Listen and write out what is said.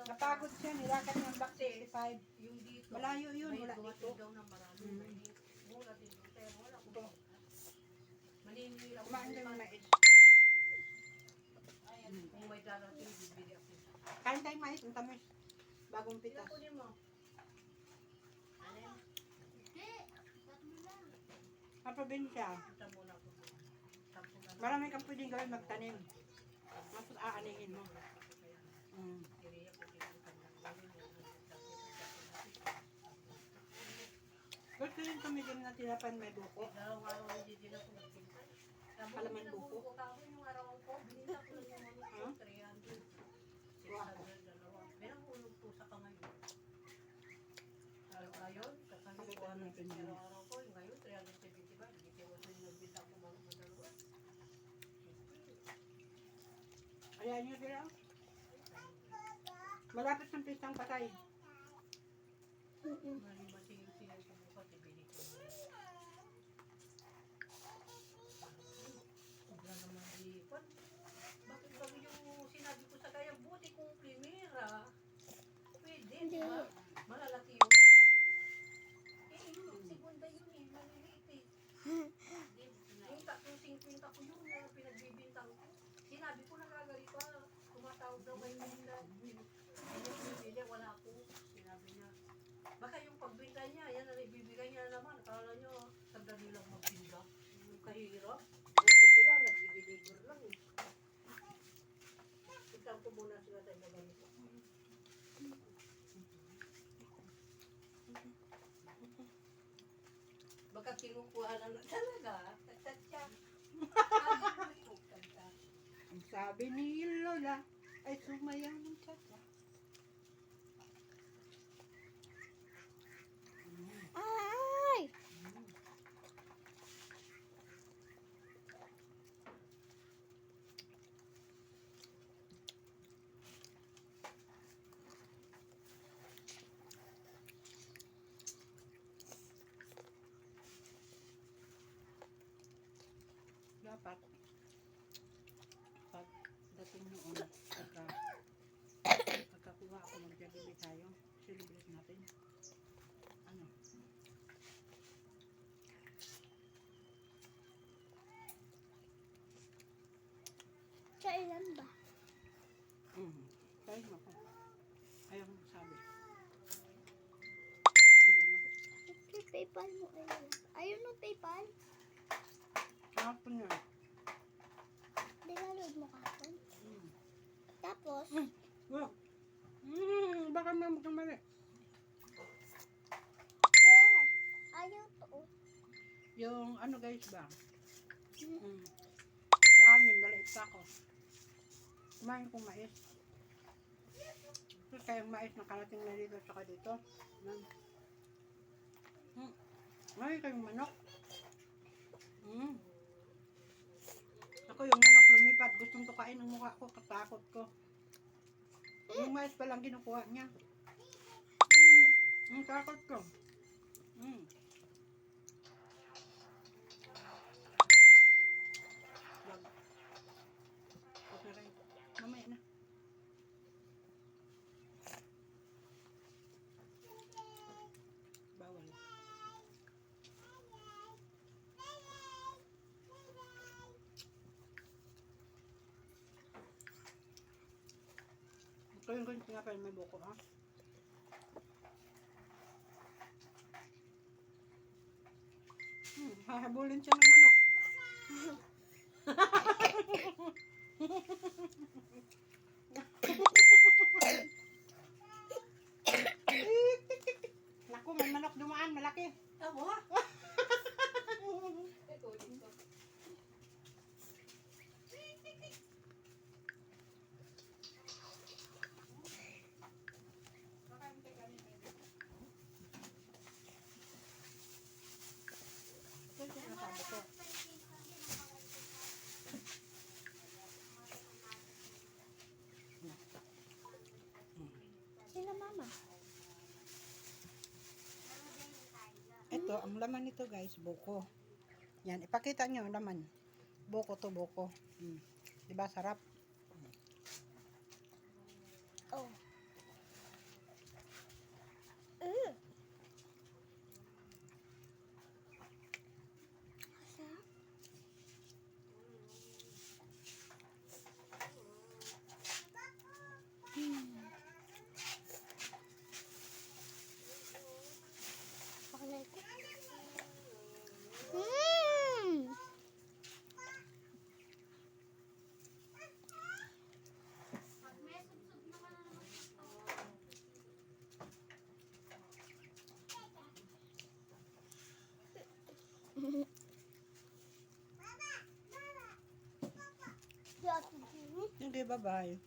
Napagod siya, nilakad ng back 65. Yung dito. Malayo yun, May wala dumating dito. daw ng marami. Mura din doon. Pero wala ko. Maninira ko. Kumain kami mais. Kung may darating, bibili ako. Kain tayo mais, ang tamis. Bagong pitas. Kunin mo. Sa probinsya, Punta muna ko. marami kang pwedeng gawin magtanim. Tapos aanihin mo. Gusto rin tumigil na tinapan may buko. Dalawang araw hindi din ako nagpinta. Halaman buko. Tapos yung araw ko, bininta ko lang yung ano, 300. 600 dalawa. Pinahulog po sa kamay. Ngayon, sa kamay ko, araw ko, ngayon 375. Hindi ko ito yung nagbinta ko mga dalawa. Ayan nyo sila. Malapit ng pistang patay. Malimasing siya sa bukas, ibili ko. Sobra naman lipat. Bakit bago yung sinabi ko sa kaya, buti kong primera. Pwede, di ba? Malalaki yun. Yung segunda yun maliliit eh. Yung 350 ko yun na pinagbibintang ko. Sinabi ko na kagari pa, tumatawag daw kay Linda. Hindi, wala ako. Sinabi niya. Baka yung pagbinta niya, yan na ibibigay niya naman. Akala niyo, sandali lang magbinta. Yung kahirap. Buti sila, nag-deliver lang eh. Tignan ko muna sila sa iba ganito. Baka kinukuha na talaga. Tatatya. Ang sabi ni Lola ay sumayaw ng tsaka. Ay! Dapat pag dating noon pagkakuha ako mag-delivery tayo, celebrate natin. Ano? Kailan ba? Tayo mo ko. Ayaw mo sabi. Pag andun na. Okay, PayPal mo. Ayun no, PayPal. Kahapon yun. Dinaload mo kahapon. Tapos, Wow. Baka mamali. ayaw to. Yung ano guys ba? Mm. Sa amin, maliit pa ako. Kumain kong mais. Tapos kayong mais nakarating na dito saka dito. Ngayon kayong manok. Ako yung manok lumipat. Gustong tukain ang mukha ko. Katakot ko. Yung mais pa lang kinukuha niya. Takot ko. Mamaya na. Bawal. Ito yung ganyan nga pa may buko ha. Hahabulin siya ng manok. Naku, may manok dumaan, malaki. Abo ha? Ito, dito. Ito yung sinasabi ko. Sino mama? Ito, ang laman nito guys, buko. Yan, ipakita nyo ang laman. Buko to buko. Diba sarap? Oh. Bye-bye.